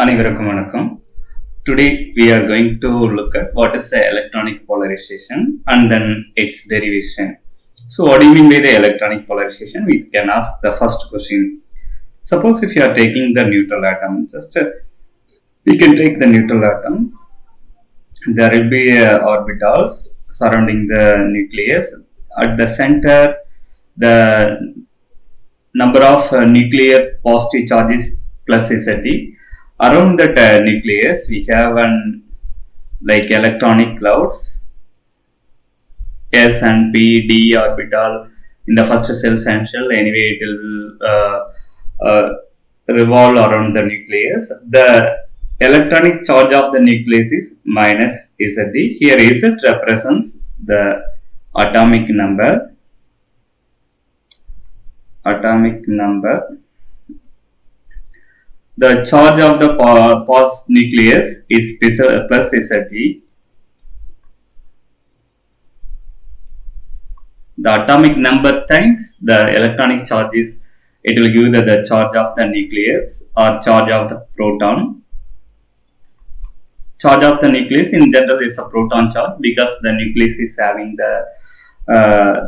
அனைவருக்கும் வணக்கம். Today we are going to look at what is the electronic polarization and then its derivation. So what do you mean by the electronic polarization? We can ask the first question. Suppose if you are taking the neutral atom, we can take the neutral atom. There will be orbitals surrounding the nucleus. At the center, the number of nuclear positive charges plus Zd. Around that nucleus, we have like electronic clouds, S and P, D orbital in the first shell central. Anyway, it will revolve around the nucleus. The electronic charge of the nucleus is minus Zd. Here Z represents the atomic number. The charge of the positive nucleus is plus Zg. The atomic number times the electronic charge is, it will give the charge of the nucleus or charge of the proton. Charge of the nucleus in general it's a proton charge because the nucleus is having the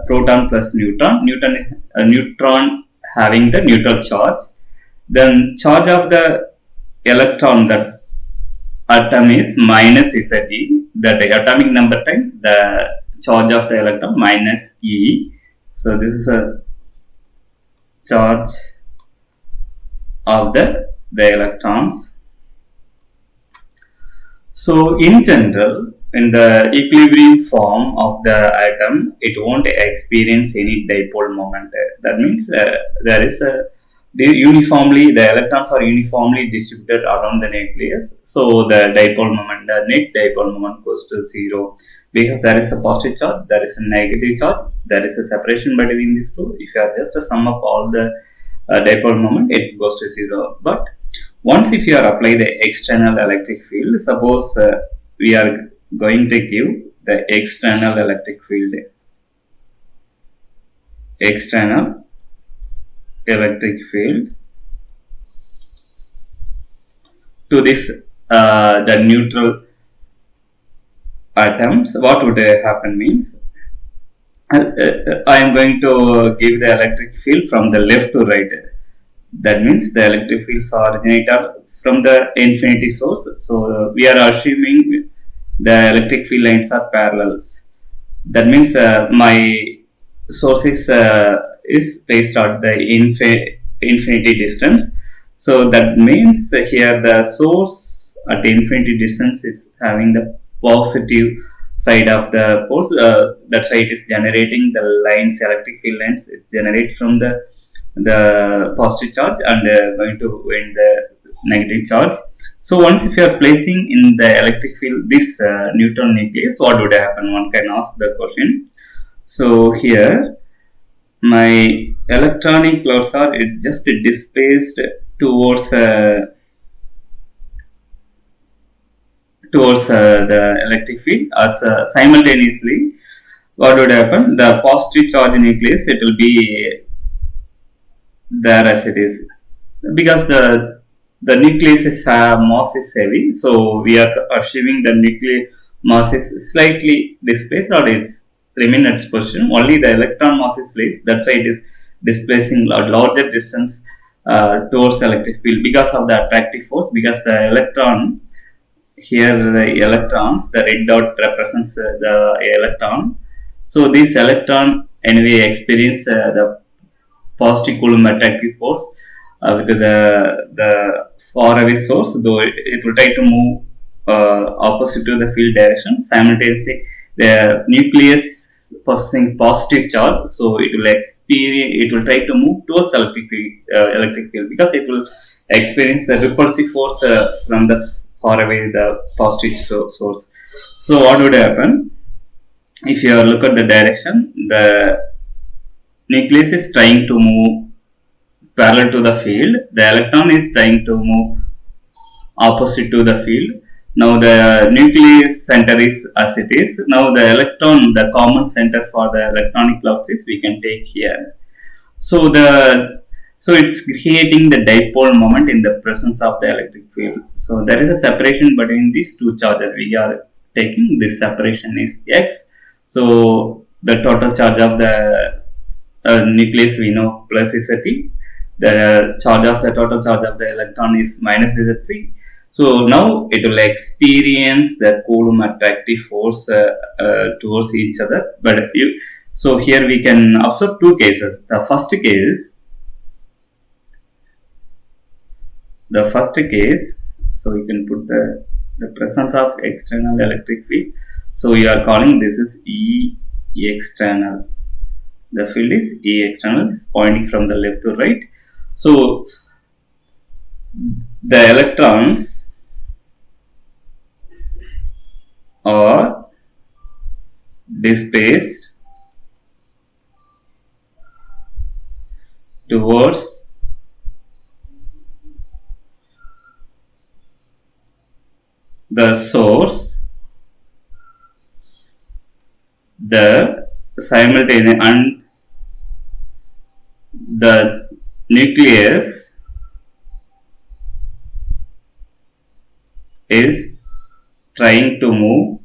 proton plus neutron. Neutron having the neutral charge. Then charge of the electron, that atom is minus Zg, that the atomic number times the charge of the electron minus E. So this is a charge of the electrons. So in general, in the equilibrium form of the atom, it won't experience any dipole moment. That means there is a uniformly, the electrons are uniformly distributed around the nucleus. So the dipole moment, the net dipole moment goes to zero because there is a positive charge, there is a negative charge, there is a separation between these two. If you are just to sum up all the dipole moment, it goes to zero. But once if you are apply the external electric field, suppose we are going to give the external electric field. To this the neutral atoms, what would happen means I am going to give the electric field from the left to right. That means the electric fields originate from the infinity source. So we are assuming the electric field lines are parallels. That means my source is placed at the infinity distance. So that means here the source at the infinity distance is having the positive side of the pole. That's why it is generating the lines, electric field lines. It generates from the positive charge and going to win the negative charge. So once if you are placing in the electric field this neutron nucleus, what would happen? One can ask the question. So here my electronic clouds are just displaced towards the electric field as simultaneously. What would happen? The positive charge nucleus, it will be there as it is because the nucleus is mass is heavy. So we are assuming the nuclear mass is slightly displaced or it's remain its position. Only the electron mass is less. That's why it is displacing a larger distance towards the electric field because of the attractive force. Because the electron here, the red dot represents the electron. So this electron anyway experience the positive Coulomb attractive force with the far away source, though it will try to move opposite to the field direction. Simultaneously, the nucleus possessing positive charge, so it will try to move towards electric field because it will experience the repulsive force from the far away the positive source. So what would happen if you look at the direction? The nucleus is trying to move parallel to the field. The electron is trying to move opposite to the field. Now the nucleus center is as it is. Now the electron, the common center for the electronic clouds is we can take here. So the So it's creating the dipole moment in the presence of the electric field. So there is a separation between these two charges. We are taking this separation is x. So the total charge of the nucleus we know plus Zt. The charge of the total charge of the electron is minus Zc. So now it will experience the Coulomb attractive force towards each other. But so here we can observe two cases. The first case, so you can put the presence of external electric field. So you are calling this is E external. The field is E external, is pointing from the left to right. So the electrons are displaced towards the source, the simultaneous, and the nucleus is trying to move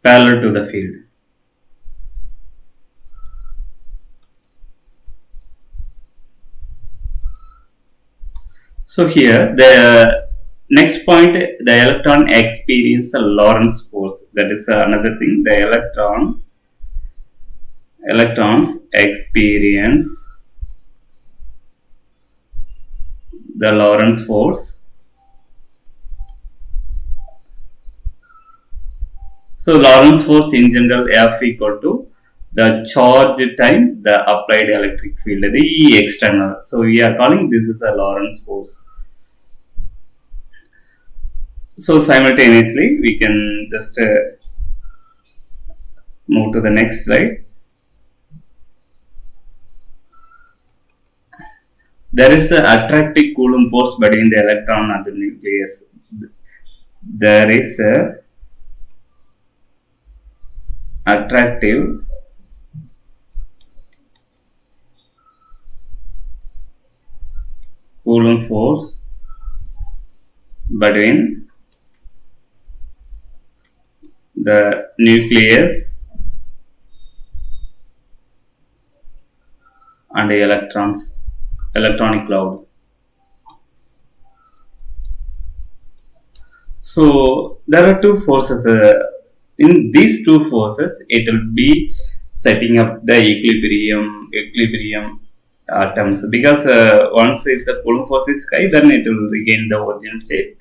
parallel to the field. So here the next point, the electron experience the Lorentz force. That is another thing. The electrons experience the Lorentz force. So Lorentz force in general F equal to the charge time the applied electric field, the E external. So we are calling this is a Lorentz force. So simultaneously we can just move to the next slide. There is an attractive Coulomb force between the electron and the nucleus. There is a attractive Coulomb force between the nucleus and the electronic cloud. So there are two forces. In these two forces, it will be setting up the equilibrium atoms, because once if the Coulomb force is high, then it will regain the original shape.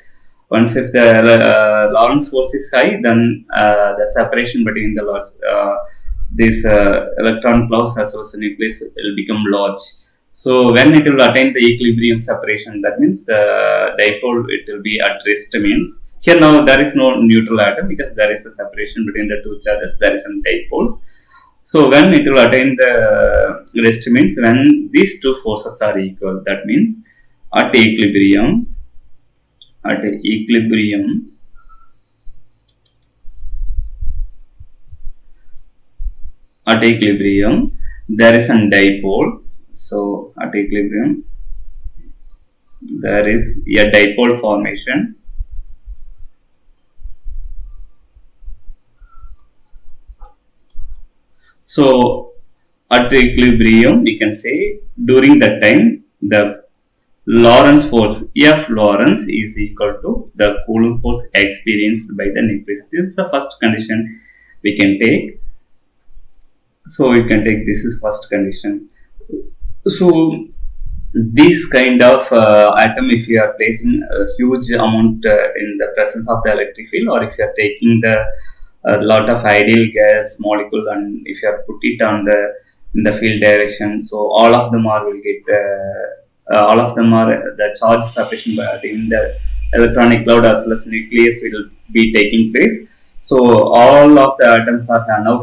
Once if the Lorentz force is high, then the separation between the these electron clouds as well as the nucleus will become large. So when it will attain the equilibrium separation, that means the dipole it will be at rest. Means here now there is no neutral atom because there is a separation between the two charges. There is some dipoles. So when it will attain the rest means when these two forces are equal. That means at equilibrium, there is a dipole. So at equilibrium there is a dipole formation. So at equilibrium we can say during that time the Lorentz force F Lorentz is equal to the Coulomb force experienced by the nucleus. This is the first condition we can take. So we can take this is first condition. So this kind of atom, if you are placing a huge amount in the presence of the electric field, or if you are taking the lot of ideal gas molecule and if you are put it on the in the field direction, so all of them are will get all of them are the charge separation between the electronic cloud as well as nucleus will be taking place. So all of the atoms are now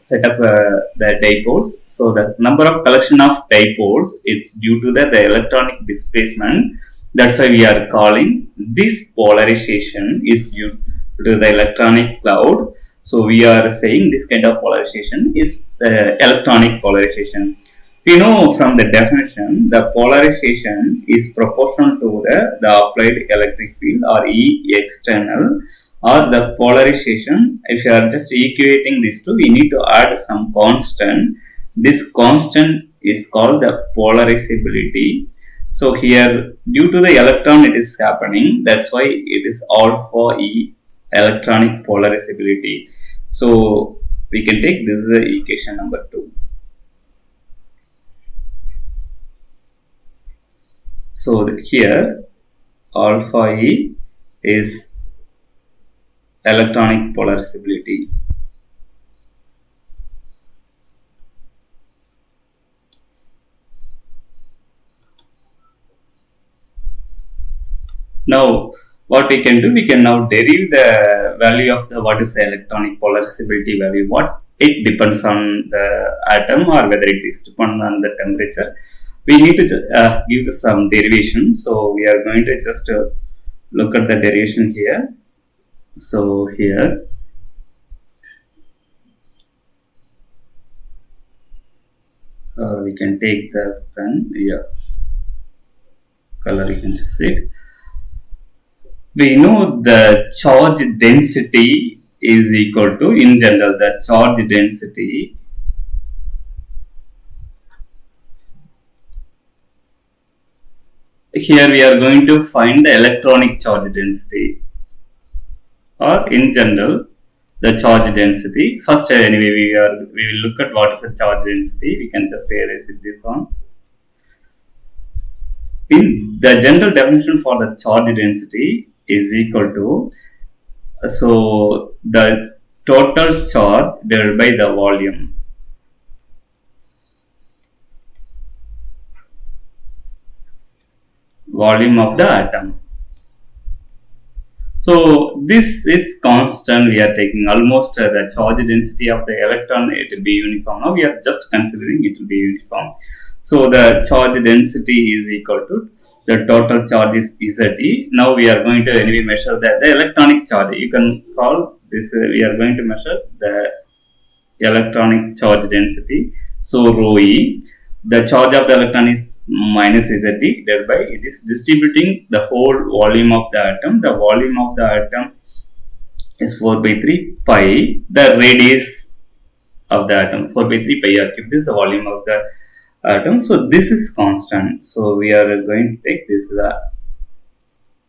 set up the dipoles. So the number of collection of dipoles, it's due to the electronic displacement. That's why we are calling this polarization is due to the electronic cloud. So we are saying this kind of polarization is electronic polarization. We know from the definition, the polarization is proportional to the applied electric field or E external, or the polarization. If you are just equating these two, we need to add some constant. This constant is called the polarizability. So here, due to the electron it is happening, that's why it is alpha E, electronic polarizability. So we can take this as equation number 2. So here alpha E is electronic polarizability. Now what we can do, we can now derive the value of the what is the electronic polarizability value. What it depends on the atom, or whether it is depend on the temperature. We need to give some derivation. So we are going to just look at the derivation here. So here we can take the pen, yeah, color you can choose it. We know the charge density is equal to, in general, the charge density here we are going to find the electronic charge density, or in general the charge density. First anyway we will look at what is the charge density. We can just erase it, this one. In the general definition for the charge density is equal to, so the total charge divided by the volume. Volume of the atom. So this is constant. We are taking almost the charge density of the electron, it will be uniform. Now we are just considering it will be uniform. So the charge density is equal to the total charge is ZE. Now we are going to anyway measure the electronic charge. You can call this, we are going to measure the electronic charge density. So rho E, the charge of the electron is minus ZE, thereby it is distributing the whole volume of the atom. The volume of the atom is 4 by 3 pi, the radius of the atom, 4 by 3 pi r cube. This is the volume of the atom. So this is constant. So we are going to take this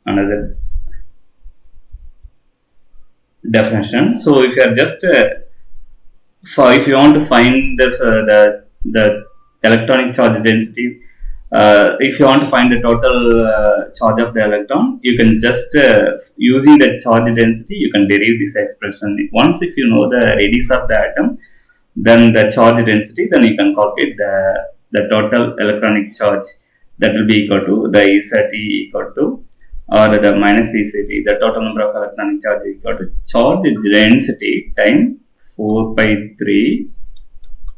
another definition. So if you are just if you want to find the electronic charge density, if you want to find the total charge of the electron, you can just using the charge density, you can derive this expression. Once if you know the radius of the atom, then the charge density, then you can calculate the total electronic charge. That will be equal to the EZT equal to, or the minus EZT, the total number of electronic charge is equal to charge density times 4 by 3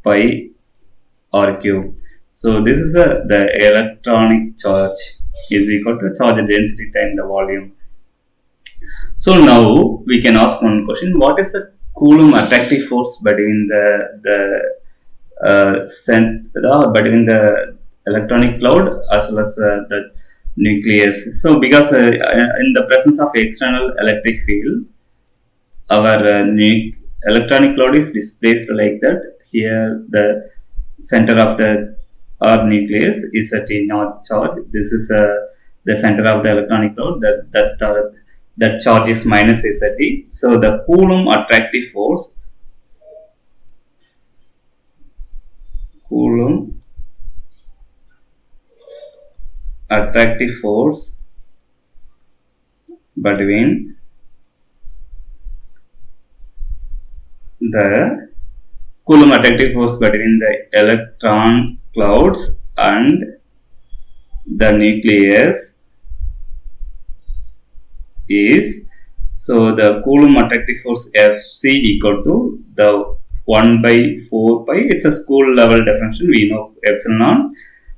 pi r cube. So this is the electronic charge is equal to charge density times the volume. So now we can ask one question: what is the Coulomb attractive force between between the electronic cloud as well as the nucleus? So because in the presence of external electric field, our electronic cloud is displaced like that. Here the center of the our nucleus is at a north charge. This is the center of the electronic cloud. That charge is minus ZT. So the Coulomb attractive force, Coulomb attractive force between the Coulomb attractive force between the electron clouds and the nucleus is, so the Coulomb attractive force Fc equal to the 1 by 4 pi. It's a school level definition. We know epsilon.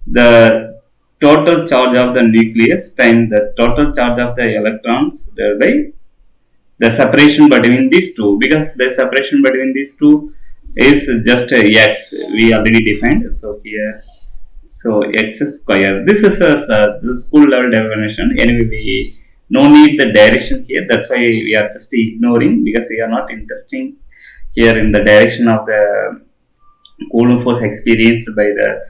The total charge of the nucleus times the total charge of the electrons divided by the separation between these two, because the separation between these two is just x we already defined. So here, so x square. This is the school level definition. Anyway, we no need the direction here. That's why we are just ignoring, because we are not interested here in the direction of the Coulomb force experienced by the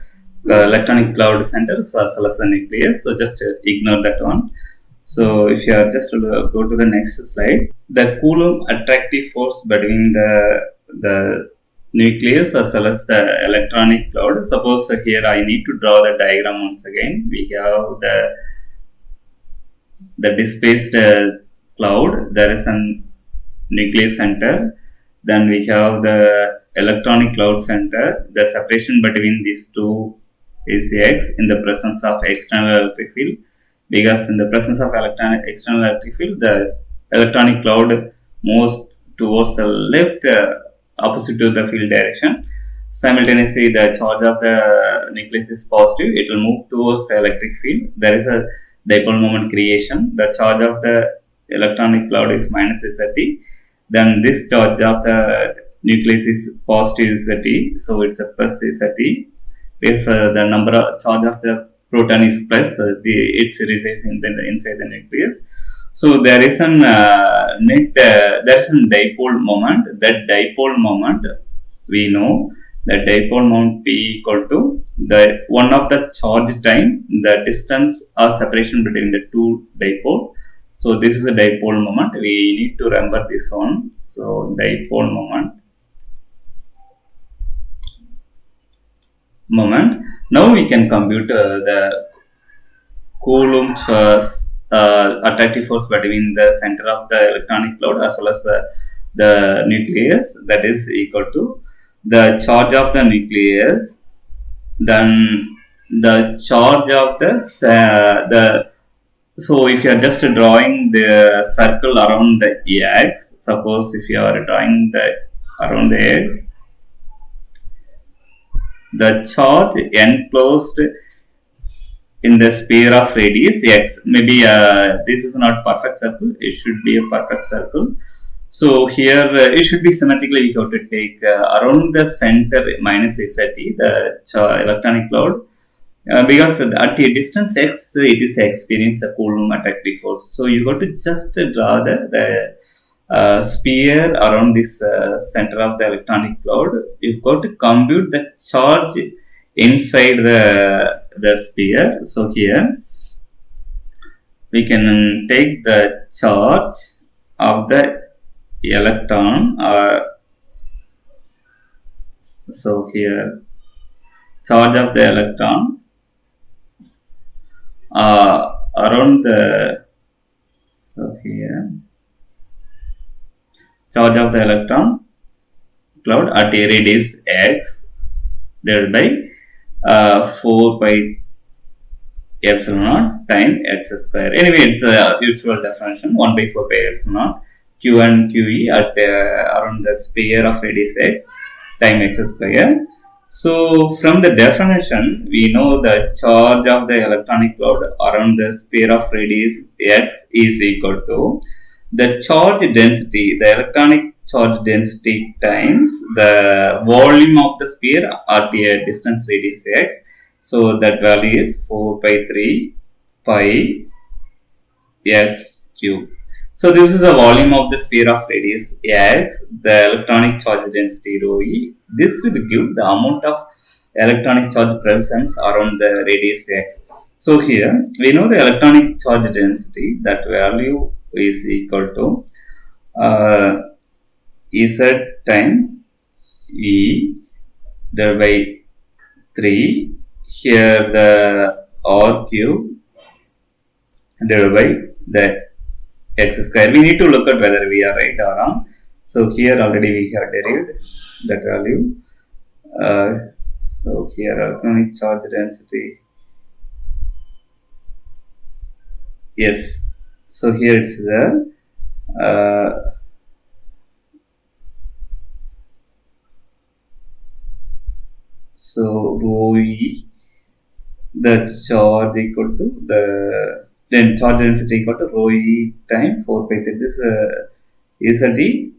electronic cloud centers as well as the nucleus. So just ignore that one. So if you are just go to the next slide, the Coulomb attractive force between the nucleus as well as the electronic cloud. Suppose here I need to draw the diagram once again. We have the displaced cloud. There is an nucleus center. Then we have the electronic cloud center. The separation between these two is x in the presence of external electric field, because in the presence of external electric field, the electronic cloud moves towards the left, opposite to the field direction. Simultaneously, the charge of the nucleus is positive, it will move towards the electric field. There is a dipole moment creation. The charge of the electronic cloud is minus ZT. Then this charge of the nucleus is positive ZT, so it's a plus ZT. Because the number of charge of the proton is plus, it resides in inside the nucleus. So there is an there is a dipole moment. That dipole moment, we know that dipole moment P equal to the one of the charge time, the distance or separation between the two dipole. So this is a dipole moment. We need to remember this one. So dipole moment. Now we can compute the Coulomb's attractive force between the center of the electronic cloud as well as the nucleus. That is equal to the charge of the nucleus, then the charge of the so if you are just drawing the circle around the x, suppose if you are drawing around the x, the charge enclosed in the sphere of radius x, maybe this is not perfect circle, it should be a perfect circle. So here it should be symmetrically, we have to take around the center minus ZT, the electronic cloud, because at a distance x, it is experience a Coulomb attractive force. So you got to just draw the sphere around this center of the electronic cloud. You've got to compute the charge inside the sphere. So here we can take the charge of the electron, so here charge of the electron around the, so here charge of the electron cloud at a radius x divided by 4 pi epsilon naught time x square. Anyway, it's a usual definition, 1 by 4 pi epsilon naught q and qe at around the sphere of radius x time x square. So from the definition, we know the charge of the electronic cloud around the sphere of radius x is equal to the charge density, the electronic charge density times the volume of the sphere at a distance radius x. So that value is 4 pi 3 pi x cube. So this is the volume of the sphere of radius x, the electronic charge density rho e. This will give the amount of electronic charge presence around the radius x. So here we know the electronic charge density, that value is equal to Z times E divided by 3. Here the R cube divided by the x square. We need to look at whether we are right or wrong. So here already we have derived that value. So here electronic charge density, yes, so here it's there. So rho e, the charge equal to the, then charge density equal to rho e time 4 pi 3. This Z.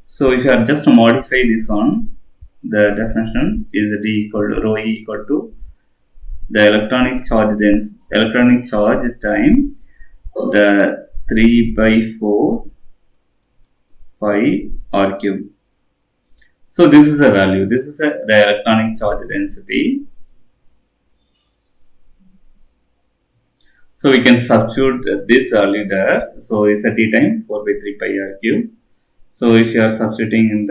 So if you are just to modify this one, the definition is Z equal to rho E equal to the electronic charge time, the 3 by 4 pi r cube. So this is a value. This is the electronic charge density. So we can substitute this value there. So it's a t time 4 by 3 pi r cube. So if you are substituting in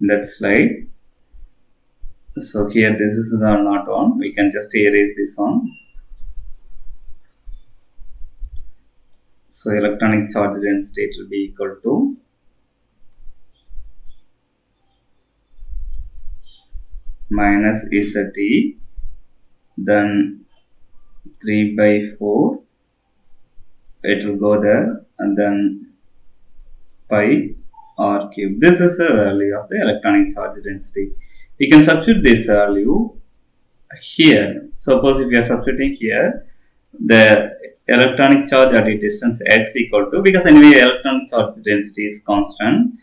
that slide, so here this is not on. We can just erase this one. So electronic charge density will be equal to minus Z, then 3 by 4, it will go there, and then pi r cube. This is the value of the electronic charge density. We can substitute this value here. Suppose if we are substituting here, the electronic charge at a distance x equal to, because anyway electronic charge density is constant,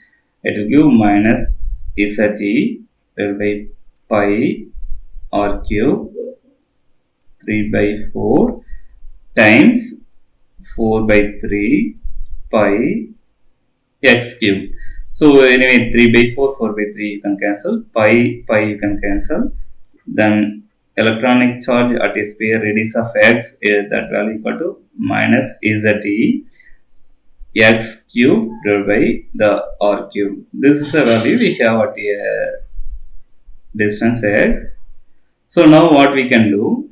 it will give minus Z divided by pi r cube 3 by 4 times 4 by 3 pi x cube. So anyway 3 by 4, 4 by 3 you can cancel, pi you can cancel, then electronic charge at a sphere radius of x is that value equal to minus Z x cube divided by the r cube. This is the value we have at a distance x. So now what we can do,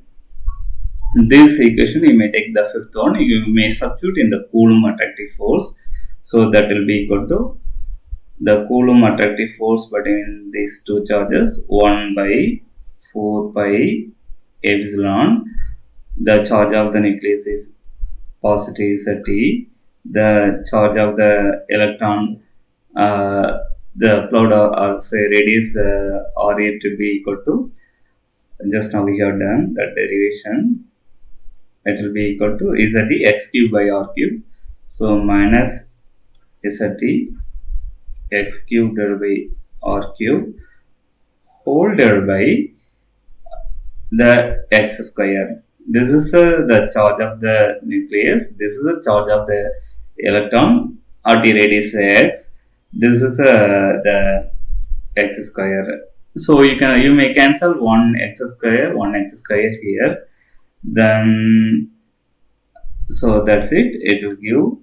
this equation you may take the fifth one, you may substitute in the Coulomb attractive force. So that will be equal to the Coulomb attractive force between these two charges 1 by 4 pi epsilon. The charge of the nucleus is positive Z. The charge of the electron, the cloud of radius R A to be equal to, just now we have done that derivation, it will be equal to Z x cube by r cube. So minus Z x cube divided by r cube whole divided by the x square. This is the charge of the nucleus. This is the charge of the electron at the radius x. This is the x square. So you may cancel one x square here. Then so that's it. It will give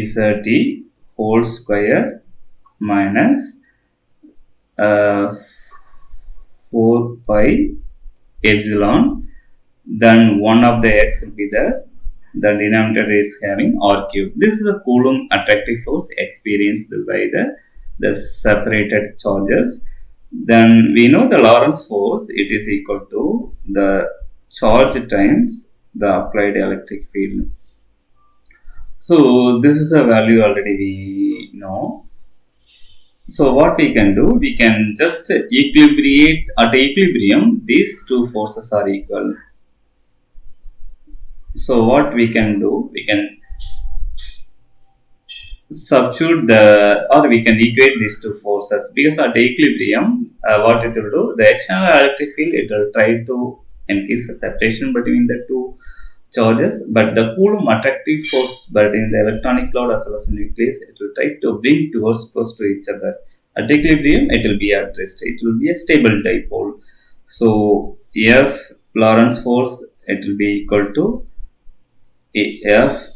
Z whole square minus 4 pi epsilon, then one of the x will be there, the denominator is having r cube. This is the Coulomb attractive force experienced by the separated charges. Then we know the Lorentz force, it is equal to the charge times the applied electric field. So this is a value already we know. So what we can do, we can just equilibrate at equilibrium, these two forces are equal. So what we can do, we can substitute or we can equate these two forces, because at equilibrium, what it will do, the external electric field, it will try to increase the separation between the two charges, but the Coulomb attractive force between the electronic cloud as well as the nucleus, it will try to bring towards close to each other. At equilibrium, it will be at rest. It will be a stable dipole. So F Lorentz force, it will be equal to F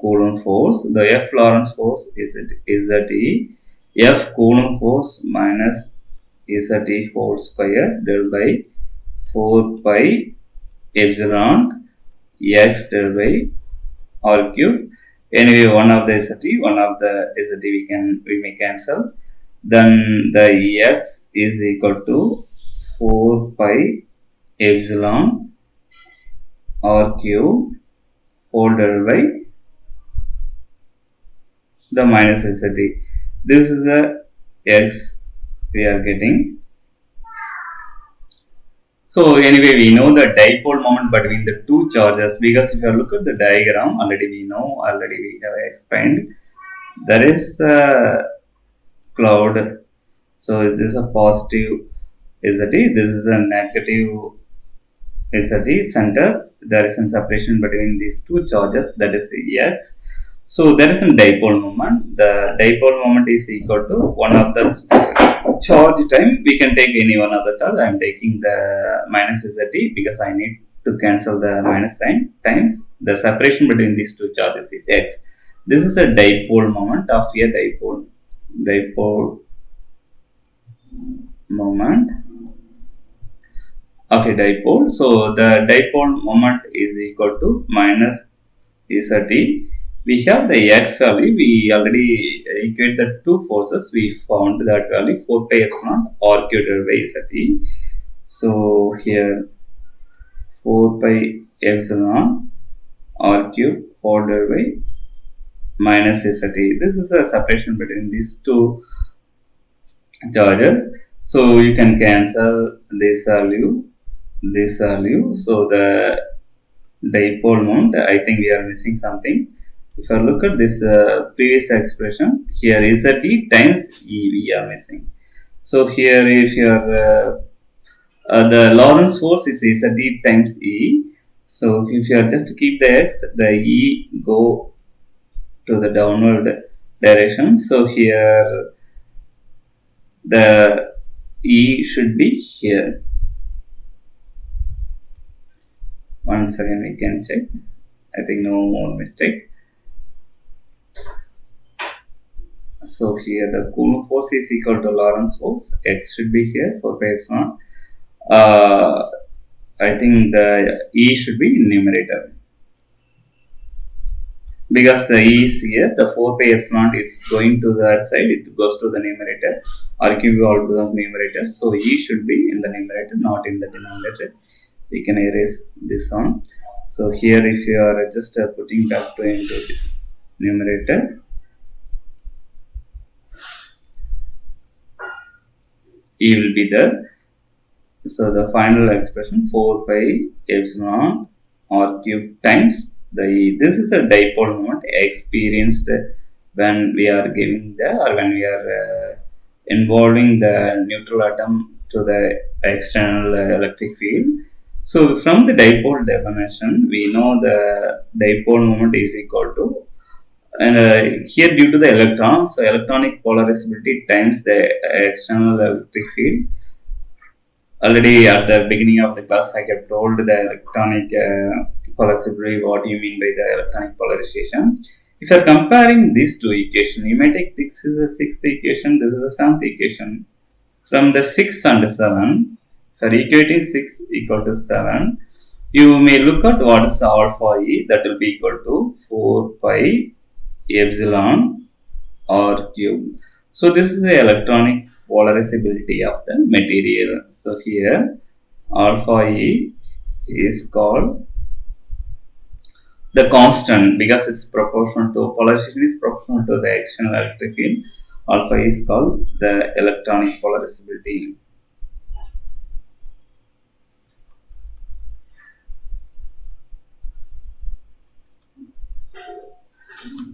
Coulomb force. The F Lorentz force is Z. F Coulomb force minus Z whole square divided by 4 pi epsilon x divided by r cube. Anyway, one of the Z, one of the Z we may cancel. Then the x is equal to 4 pi epsilon r cube whole divided by the minus Z. This is the x we are getting. So anyway, we know the dipole moment between the two charges, because if you look at the diagram, already we have explained, there is a cloud. So this is a positive ZT, this is a negative ZT center. There is some separation between these two charges, that is X. So there is a dipole moment. The dipole moment is equal to one of the charge time. We can take any one of the charge. I am taking the minus ZT because I need to cancel the minus sign, times the separation between these two charges is X. This is a dipole moment of a dipole moment of a dipole. So the dipole moment is equal to minus ZT. We have the X value. We already equate the two forces. We found that value 4 pi epsilon r cubed by ZT. So here 4 pi epsilon r cube ordered by minus ZT. This is a separation between these two charges. So you can cancel this value. So the dipole moment, I think we are missing something. If I look at this previous expression, here ZT times E we are missing. So here if your the Lorentz force is ZT times E. So if you are just to keep the X, the E go to the downward direction. So here the E should be here. Once again we can check. I think no more mistake. So here the Coulomb force is equal to Lorentz force. X should be here, 4 pi epsilon. I think the E should be in numerator, because the E is here, the 4 pi epsilon it's going to that side, it goes to the numerator, R cube all to the numerator. So E should be in the numerator, not in the denominator. We can erase this one. So here if you are just putting back to into the numerator, E will be there. So the final expression 4 pi epsilon r cube times the E. This is a dipole moment experienced when we are giving the, or when we are involving the neutral atom to the external electric field. So from the dipole definition, we know the dipole moment is equal to, and here due to the electron, so electronic polarizability times the external electric field. Already at the beginning of the class, I have told the electronic polarizability, what you mean by the electronic polarization. If you are comparing these two equations, you may take this is the sixth equation, this is the seventh equation. From the 6 and 7, for equating 6 equal to 7, you may look at what is alpha E, that will be equal to 4 pi epsilon r cube. So this is the electronic polarizability of the material. So here alpha E is called the constant, because it's proportional to, polarization is proportional to the external electric field. Alpha is called the electronic polarizability.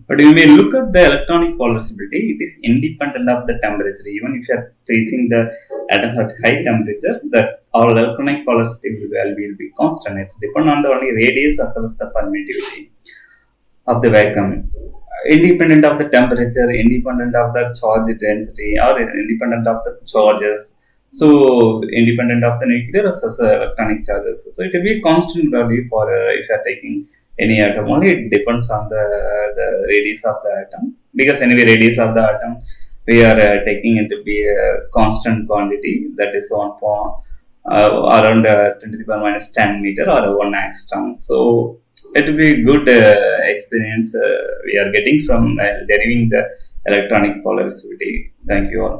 But you may look at the electronic polarizability, it is independent of the temperature. Even if you are tracing the atom at high temperature, that our electronic polarizability will be constant. It's depend on the only radius as well as the permittivity of the vacuum. Independent of the temperature, independent of the charge density, or independent of the charges. So independent of the nuclear as well as electronic charges. So it will be constant value for if you are taking any atom. Only it depends on the radius of the atom, because anyway radius of the atom we are taking it to be a constant quantity, that is around 10 to the power minus 10 meter or 1 angstrom. So it will be good experience we are getting from deriving the electronic polarizability. Thank you all.